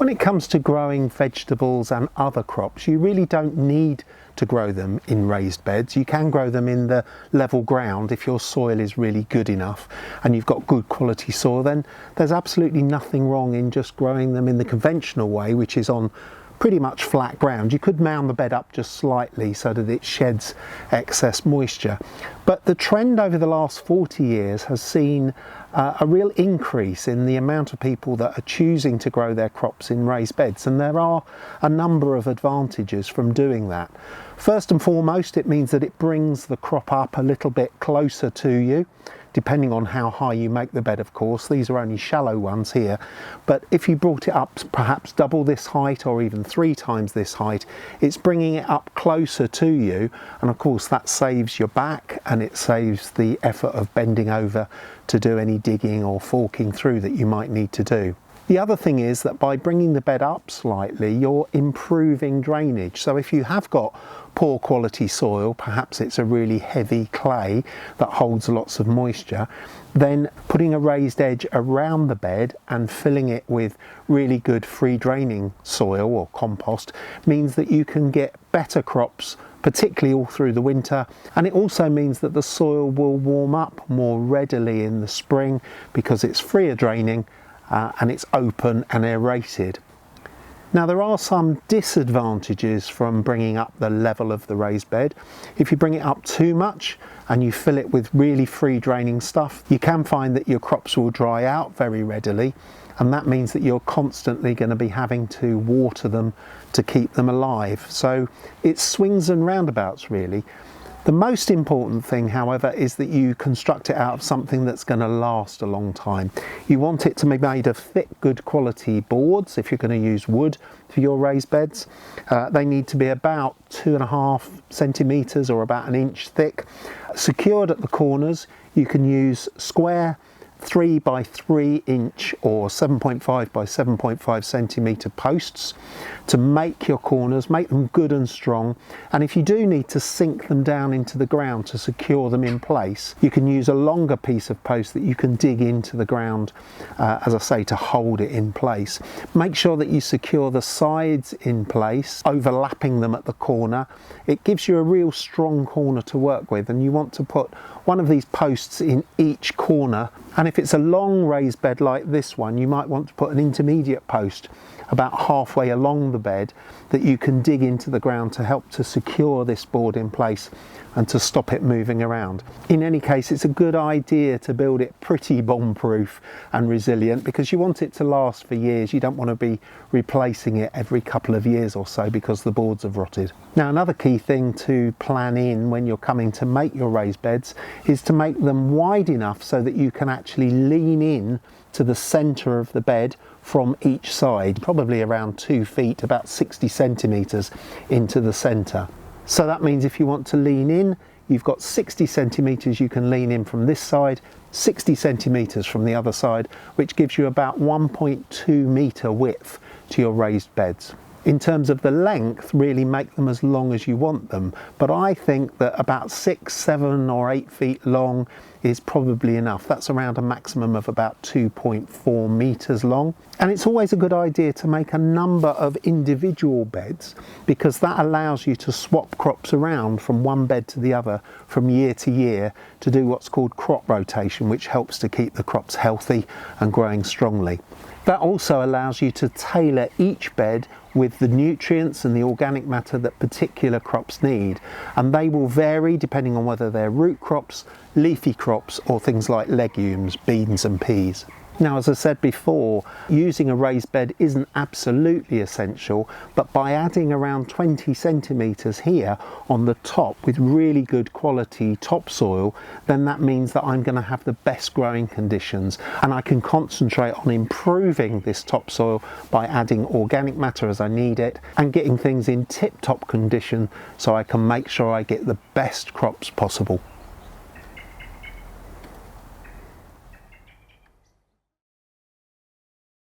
When it comes to growing vegetables and other crops, you really don't need to grow them in raised beds. You can grow them in the level ground if your soil is really good enough and you've got good quality soil. Then there's absolutely nothing wrong in just growing them in the conventional way, which is on pretty much flat ground. You could mound the bed up just slightly so that it sheds excess moisture. But the trend over the last 40 years has seen a real increase in the amount of people that are choosing to grow their crops in raised beds, and there are a number of advantages from doing that. First and foremost, it means that it brings the crop up a little bit closer to you, depending on how high you make the bed, of course. These are only shallow ones here, but if you brought it up perhaps double this height or even 3 times this height, it's bringing it up closer to you, and of course that saves your back and it saves the effort of bending over to do any digging or forking through that you might need to do. The other thing is that by bringing the bed up slightly, you're improving drainage. So if you have got poor quality soil, perhaps it's a really heavy clay that holds lots of moisture, then putting a raised edge around the bed and filling it with really good free draining soil or compost means that you can get better crops, particularly all through the winter, and it also means that the soil will warm up more readily in the spring because it's freer draining and it's open and aerated. Now there are some disadvantages from bringing up the level of the raised bed. If you bring it up too much and you fill it with really free draining stuff, you can find that your crops will dry out very readily, and that means that you're constantly going to be having to water them to keep them alive. So it's swings and roundabouts really. The most important thing, however, is that you construct it out of something that's going to last a long time. You want it to be made of thick, good quality boards if you're going to use wood for your raised beds. They need to be about 2.5 centimetres or about 1 inch thick. Secured at the corners, you can use square 3 by 3 inch or 7.5 by 7.5 centimetre posts to make your corners, make them good and strong. And if you do need to sink them down into the ground to secure them in place, you can use a longer piece of post that you can dig into the ground, as I say, to hold it in place. Make sure that you secure the sides in place, overlapping them at the corner. It gives you a real strong corner to work with, and you want to put one of these posts in each corner. And if it's a long raised bed like this one, you might want to put an intermediate post about halfway along the bed that you can dig into the ground to help to secure this board in place and to stop it moving around. In any case, it's a good idea to build it pretty bomb-proof and resilient because you want it to last for years. You don't want to be replacing it every couple of years or so because the boards have rotted. Now, another key thing to plan in when you're coming to make your raised beds is to make them wide enough so that you can actually lean in to the centre of the bed from each side, probably around 2 feet, about 60 centimetres into the centre. So that means if you want to lean in, you've got 60 centimetres you can lean in from this side, 60 centimetres from the other side, which gives you about 1.2 metre width to your raised beds. In terms of the length, really make them as long as you want them, but I think that about 6, 7 or 8 feet long is probably enough. That's around a maximum of about 2.4 metres long. And it's always a good idea to make a number of individual beds because that allows you to swap crops around from one bed to the other from year to year to do what's called crop rotation, which helps to keep the crops healthy and growing strongly. That also allows you to tailor each bed with the nutrients and the organic matter that particular crops need, and they will vary depending on whether they're root crops, leafy crops or things like legumes, beans and peas. Now, as I said before, using a raised bed isn't absolutely essential, but by adding around 20 centimetres here on the top with really good quality topsoil, then that means that I'm going to have the best growing conditions, and I can concentrate on improving this topsoil by adding organic matter as I need it and getting things in tip-top condition so I can make sure I get the best crops possible.